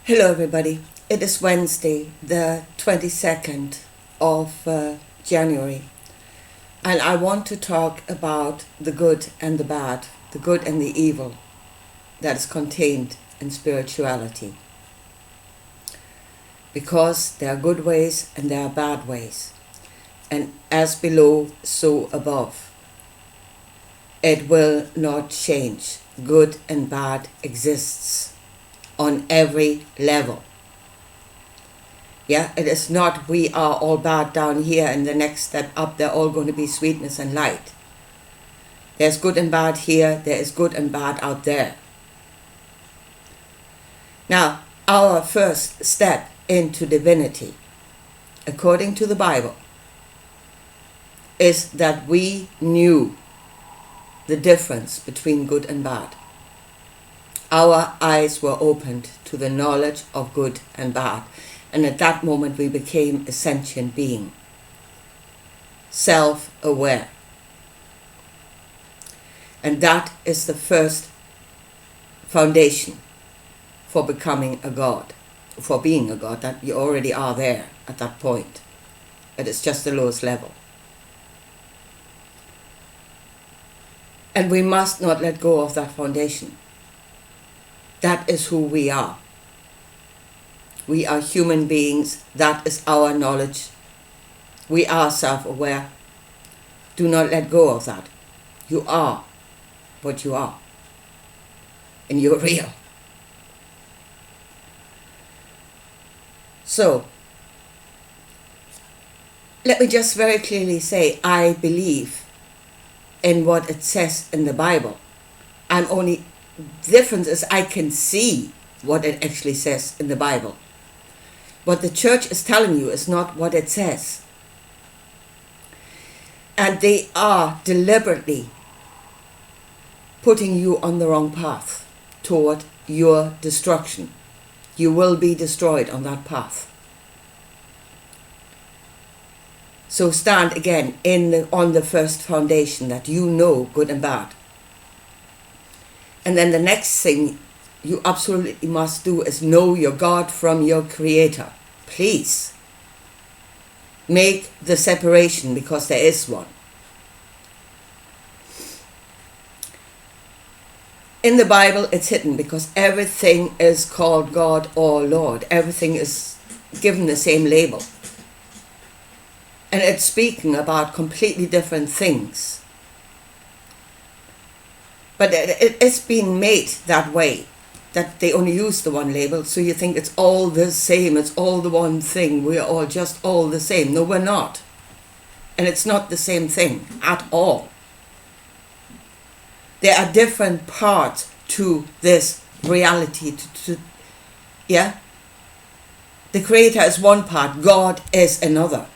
Hello everybody, it is Wednesday the 22nd of January, and I want to talk about the good and the bad, the good and the evil that is contained in spirituality. Because there are good ways and there are bad ways, and as below, so above. It will not change. Good and bad exists on every level. Yeah, it is not we are all bad down here and the next step up they're all going to be sweetness and light. There's good and bad here, there is good and bad out there. Now, our first step into divinity, according to the Bible, is that we knew the difference between good and bad. Our eyes were opened to the knowledge of good and bad, and at that moment we became a sentient being, self-aware. And that is the first foundation for becoming a God, for being a God, that you already are there at that point. It is just the lowest level. And we must not let go of that foundation. That is who we are. We are human beings. That is our knowledge. We are self-aware. Do not let go of that. You are what you are. And you're real. So, let me just very clearly say, I believe in what it says in the Bible. Difference is I can see what it actually says in the Bible. What the church is telling you is not what it says. And they are deliberately putting you on the wrong path toward your destruction. You will be destroyed on that path. So stand again on the first foundation that you know good and bad. And then the next thing you absolutely must do is know your God from your Creator. Please make the separation, because there is one. In the Bible it's hidden because everything is called God or Lord. Everything is given the same label. And it's speaking about completely different things. But it's been made that way, that they only use the one label, so you think it's all the same, it's all the one thing, we're all just all the same. No, we're not. And it's not the same thing at all. There are different parts to this reality. Yeah? The Creator is one part, God is another.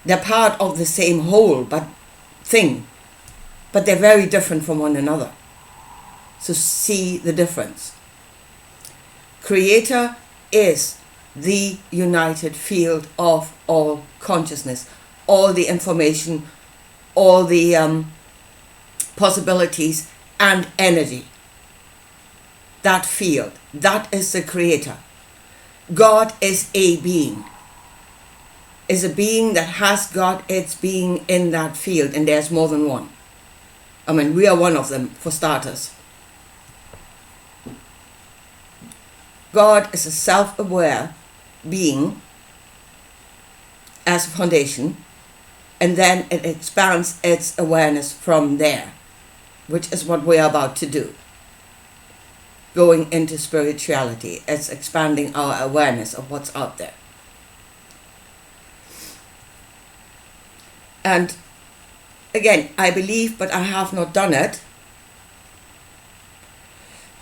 They're part of the same whole but they're very different from one another. So see the difference. Creator is the united field of all consciousness, all the information, all the possibilities and energy. That field, that is the Creator. God is a being. Is a being that has got its being in that field, and there's more than one. I mean, we are one of them, for starters. God is a self-aware being as a foundation, and then it expands its awareness from there, which is what we are about to do. Going into spirituality, it's expanding our awareness of what's out there. And again, I believe, but I have not done it,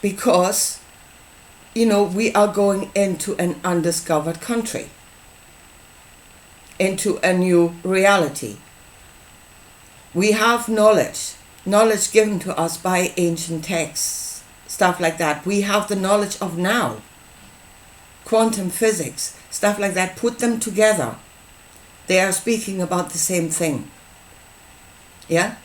because, we are going into an undiscovered country, into a new reality. We have knowledge given to us by ancient texts, stuff like that. We have the knowledge of now, quantum physics, stuff like that. Put them together. They are speaking about the same thing. Yeah?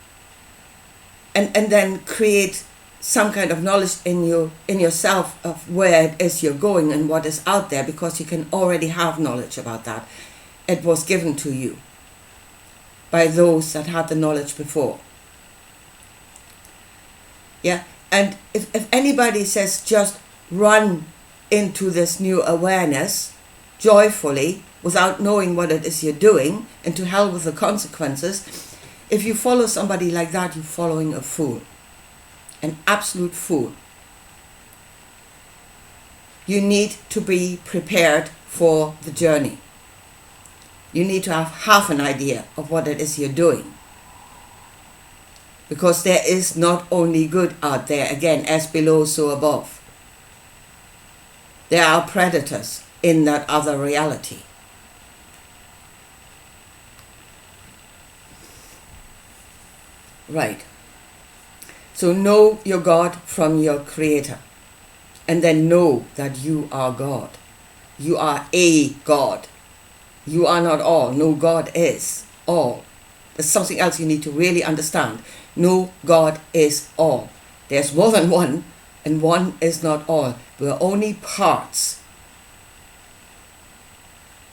And then create some kind of knowledge in yourself of where it is you're going and what is out there, because you can already have knowledge about that. It was given to you by those that had the knowledge before. Yeah, and if anybody says just run into this new awareness joyfully without knowing what it is you're doing, and to hell with the consequences, if you follow somebody like that, you're following a fool. An absolute fool. You need to be prepared for the journey. You need to have half an idea of what it is you're doing. Because there is not only good out there, again, as below, so above. There are predators in that other reality. Right. So know your God from your Creator. And then know that you are God. You are a God. You are not all. No, God is all. There's something else you need to really understand. No, God is all. There's more than one, and one is not all. We're only parts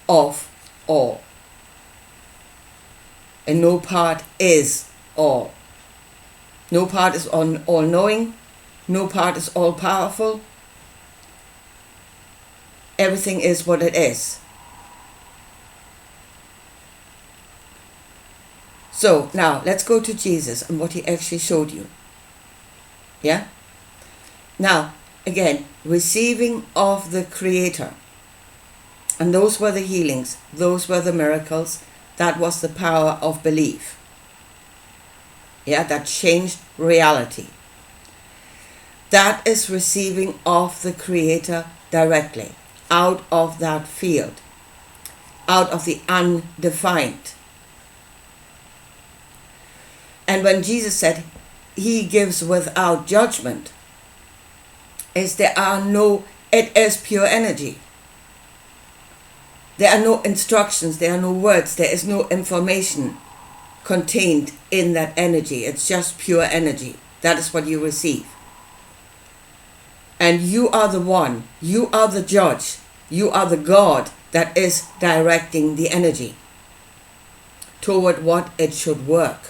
of all. And no part is all. No part is all-knowing. No part is all-powerful. Everything is what it is. So now let's go to Jesus and what he actually showed you. Yeah? Now, again, receiving of the Creator. And those were the healings. Those were the miracles. That was the power of belief. Yeah, that changed reality. That is receiving of the Creator directly, out of that field, out of the undefined. And when Jesus said he gives without judgment, is there are no, it is pure energy. There are no instructions, there are no words, there is no information contained in that energy. It's just pure energy. That is what you receive. And you are the one, you are the judge, you are the God that is directing the energy toward what it should work,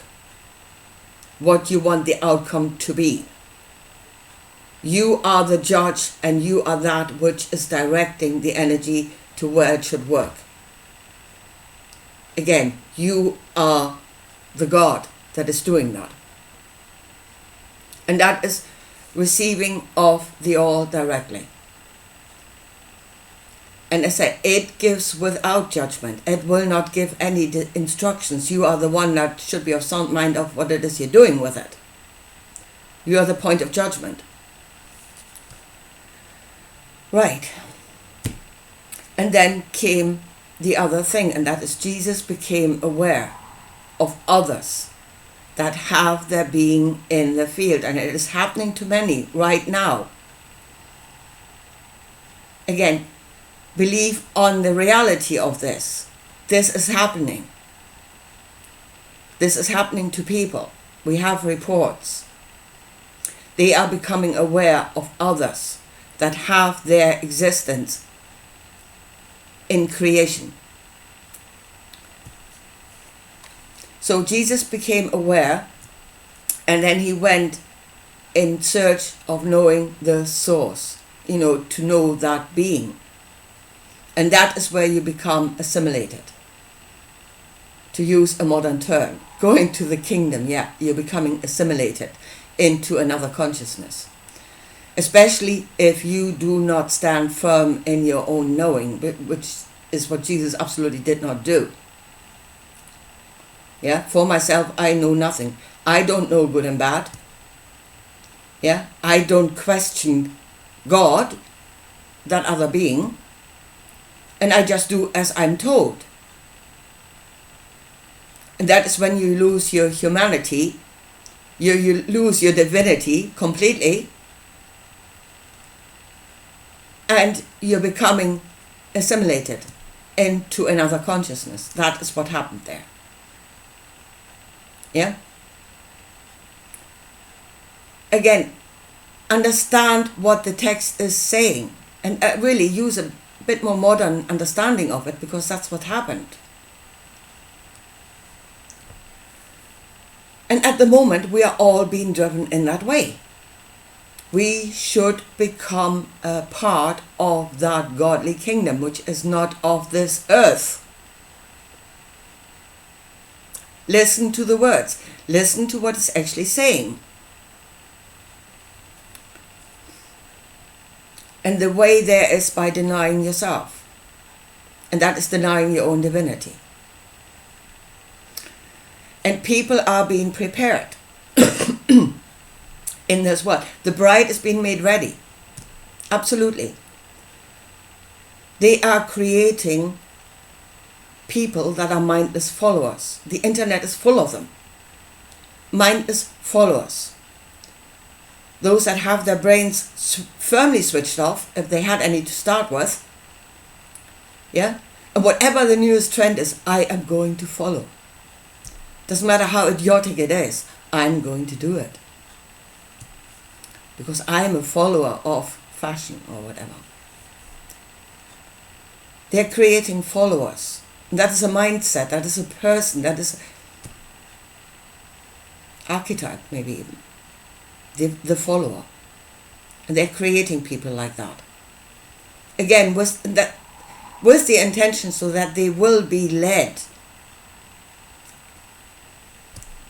what you want the outcome to be. You are the judge, and you are that which is directing the energy to where it should work. Again, you are the God that is doing that. And that is receiving of the all directly. And as I said, it gives without judgment. It will not give any instructions. You are the one that should be of sound mind of what it is you're doing with it. You are the point of judgment. Right. And then came the other thing, and that is Jesus became aware of others that have their being in the field, and it is happening to many right now. Again, believe on the reality of this. This is happening. This is happening to people. We have reports. They are becoming aware of others that have their existence in creation. So Jesus became aware, and then he went in search of knowing the source, to know that being. And that is where you become assimilated. To use a modern term, going to the kingdom, you're becoming assimilated into another consciousness. Especially if you do not stand firm in your own knowing, which is what Jesus absolutely did not do. Yeah, for myself, I know nothing. I don't know good and bad. Yeah, I don't question God, that other being, and I just do as I'm told. And that is when you lose your humanity, you lose your divinity completely, and you're becoming assimilated into another consciousness. That is what happened there. Yeah? Again, understand what the text is saying and really use a bit more modern understanding of it, because that's what happened. And at the moment, we are all being driven in that way. We should become a part of that godly kingdom, which is not of this earth. Listen to the words. Listen to what it's actually saying. And the way there is by denying yourself. And that is denying your own divinity. And people are being prepared in this world. The bride is being made ready. Absolutely. They are creating people that are mindless followers. The internet is full of them. Mindless followers. Those that have their brains firmly switched off, if they had any to start with. Yeah? And whatever the newest trend is, I am going to follow. Doesn't matter how idiotic it is, I'm going to do it. Because I am a follower of fashion or whatever. They're creating followers. And that is a mindset, that is a person, that is archetype maybe even. The follower. And they're creating people like that. Again, with the intention so that they will be led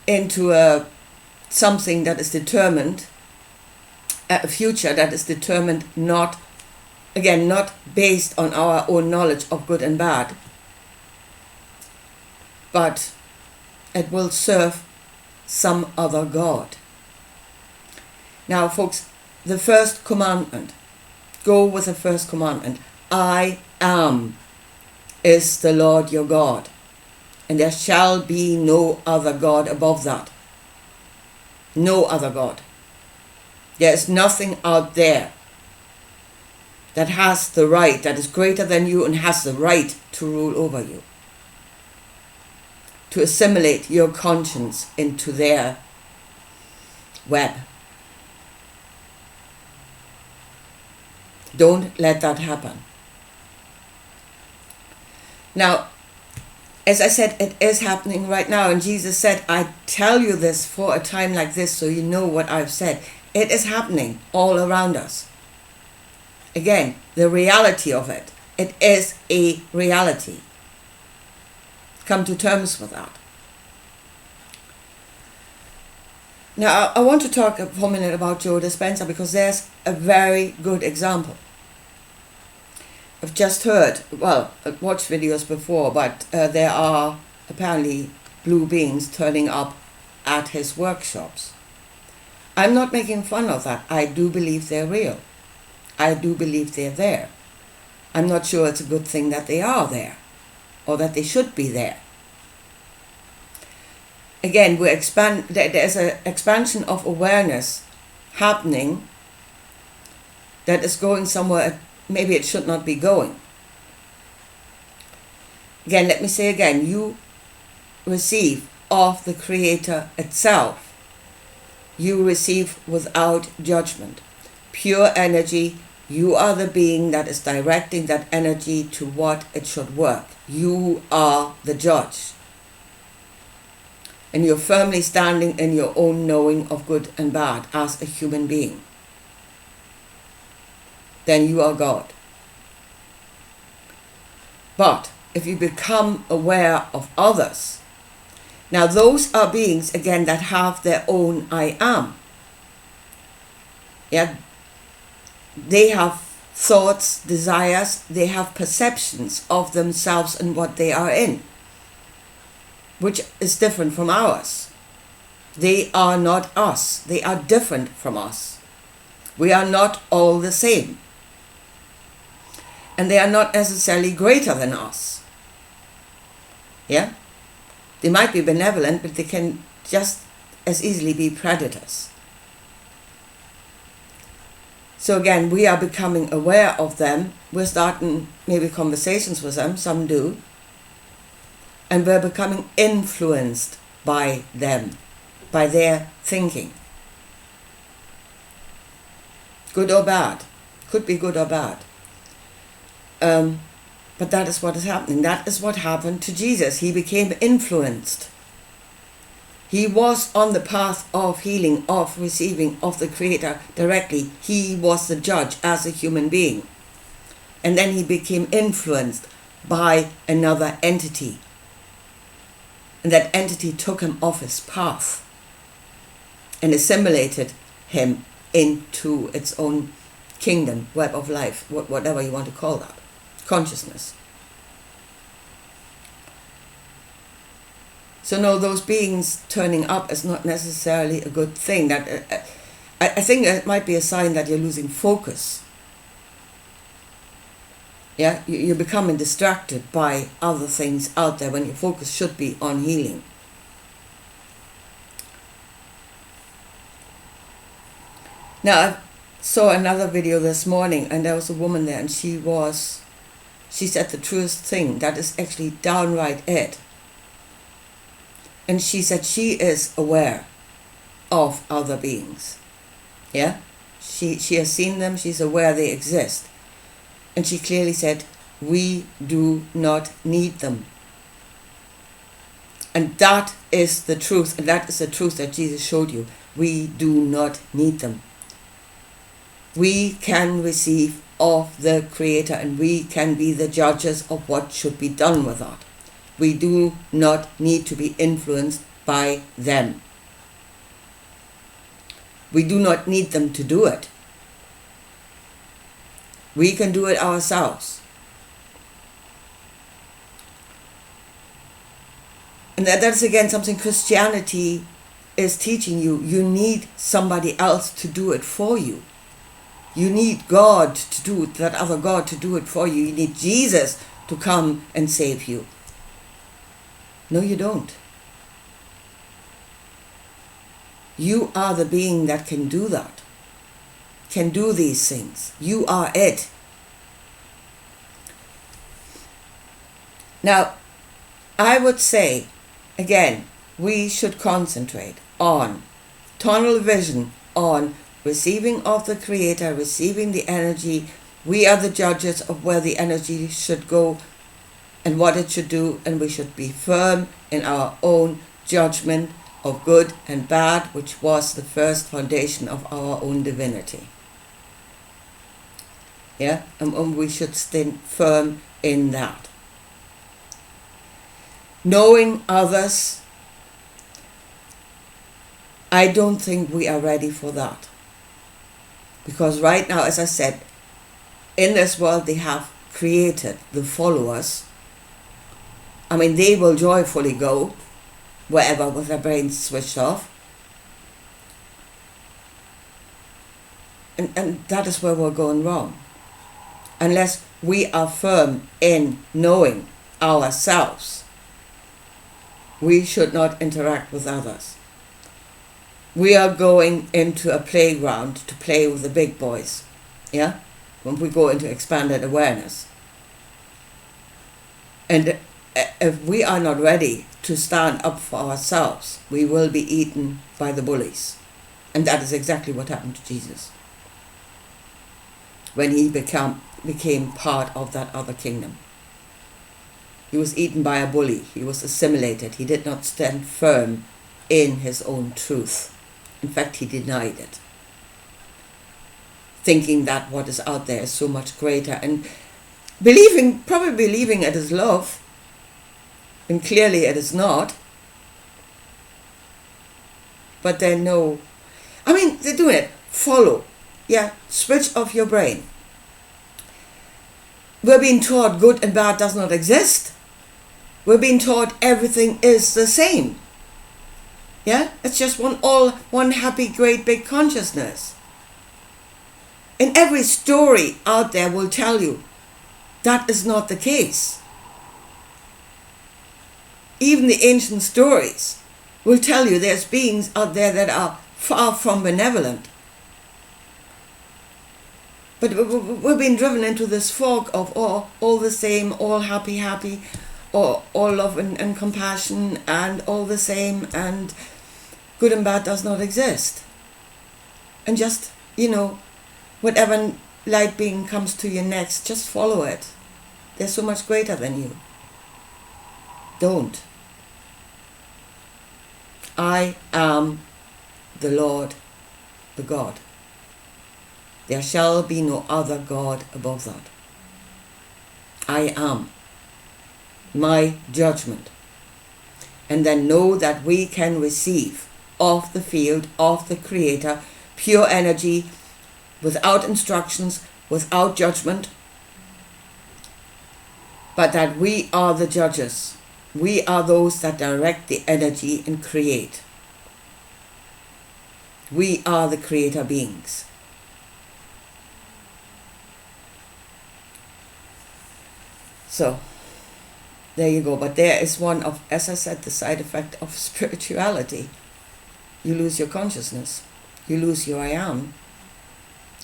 into something that is determined, a future that is determined not based on our own knowledge of good and bad, but it will serve some other God. Now, folks, the first commandment, go with the first commandment. I am is the Lord your God, and there shall be no other God above that. No other God. There is nothing out there that has the right, that is greater than you and has the right to rule over you, to assimilate your conscience into their web. Don't let that happen. Now, as I said, it is happening right now. And Jesus said, I tell you this for a time like this so you know what I've said. It is happening all around us. Again, the reality of it. It is a reality. Come to terms with that. Now, I want to talk for a minute about Joe Dispenza, because there's a very good example. I've just heard, I watched videos before, but there are apparently blue beings turning up at his workshops. I'm not making fun of that. I do believe they're real. I do believe they're there. I'm not sure it's a good thing that they are there, or that they should be there. Again, there's an expansion of awareness happening that is going somewhere maybe it should not be going. Again, let me say again, you receive of the Creator itself. You receive without judgment. Pure energy. You are the being that is directing that energy to what it should work. You are the judge. And you're firmly standing in your own knowing of good and bad as a human being. Then you are God. But if you become aware of others, now those are beings, again, that have their own I am. Yeah, they have thoughts, desires, they have perceptions of themselves and what they are in, which is different from ours. They are not us. They are different from us. We are not all the same. And they are not necessarily greater than us. Yeah? They might be benevolent, but they can just as easily be predators. So again, we are becoming aware of them. We're starting maybe conversations with them, some do. And we're becoming influenced by them, by their thinking. good or bad. Could be good or bad. But that is what is happening. That is what happened to Jesus. He became influenced. He was on the path of healing, of receiving of the Creator directly. He was the judge as a human being. And then he became influenced by another entity. And that entity took him off his path and assimilated him into its own kingdom, web of life, whatever you want to call that, consciousness. So no, those beings turning up is not necessarily a good thing. That I think it might be a sign that you're losing focus. Yeah, you're becoming distracted by other things out there when your focus should be on healing. Now, I saw another video this morning, and there was a woman there, and she said the truest thing that is actually downright it. And she said she is aware of other beings. Yeah? She has seen them, she's aware they exist. And she clearly said, we do not need them. And that is the truth, and that is the truth that Jesus showed you. We do not need them. We can receive of the Creator, and we can be the judges of what should be done with that. We do not need to be influenced by them. We do not need them to do it. We can do it ourselves. And that's again something Christianity is teaching you. You need somebody else to do it for you. You need God to do it, that other God to do it for you. You need Jesus to come and save you. No, you don't. You are the being that can do that, can do these things. You are it. Now, I would say, again, we should concentrate on tunnel vision, on receiving of the Creator, receiving the energy. We are the judges of where the energy should go and what it should do, and we should be firm in our own judgment of good and bad, which was the first foundation of our own divinity. Yeah, and we should stand firm in that. Knowing others, I don't think we are ready for that. Because right now, as I said, in this world they have created the followers. I mean, they will joyfully go wherever with their brains switched off. And that is where we're going wrong. Unless we are firm in knowing ourselves, we should not interact with others. We are going into a playground to play with the big boys, yeah? When we go into expanded awareness. And if we are not ready to stand up for ourselves, we will be eaten by the bullies. And that is exactly what happened to Jesus when he became part of that other kingdom. He was eaten by a bully. He was assimilated. He did not stand firm in his own truth. In fact, he denied it, thinking that what is out there is so much greater, and probably believing it is love, and clearly it is not. But they know, I mean, they're doing it. Follow, yeah, switch off your brain. We're being taught good and bad does not exist. We're being taught everything is the same. Yeah, it's just one happy, great, big consciousness. And every story out there will tell you that is not the case. Even the ancient stories will tell you there's beings out there that are far from benevolent. But we're being driven into this fog of all the same, all happy, or all love and compassion, and all the same, and good and bad does not exist. And just, whatever light being comes to you next, just follow it. They're so much greater than you. Don't. I am the Lord, the God. There shall be no other God above that. I am. My judgment. And then know that we can receive off the field of the Creator pure energy without instructions, without judgment, but that we are the judges. We are those that direct the energy and create. We are the creator beings. So, there you go. But there is one of, as I said, the side effect of spirituality. You lose your consciousness. You lose your I am.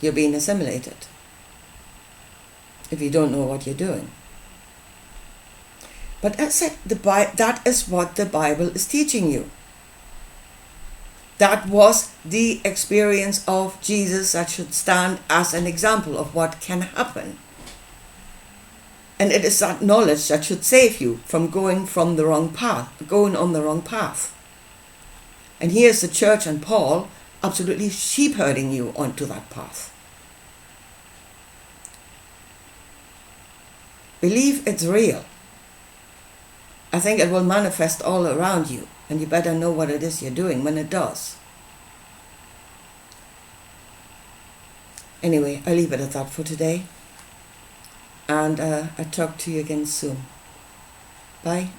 You're being assimilated if you don't know what you're doing. But as I said, that is what the Bible is teaching you. That was the experience of Jesus that should stand as an example of what can happen. And it is that knowledge that should save you from going on the wrong path. And here's the church and Paul absolutely sheep-herding you onto that path. Believe it's real. I think it will manifest all around you, and you better know what it is you're doing when it does. Anyway, I'll leave it at that for today, and I'll talk to you again soon. Bye.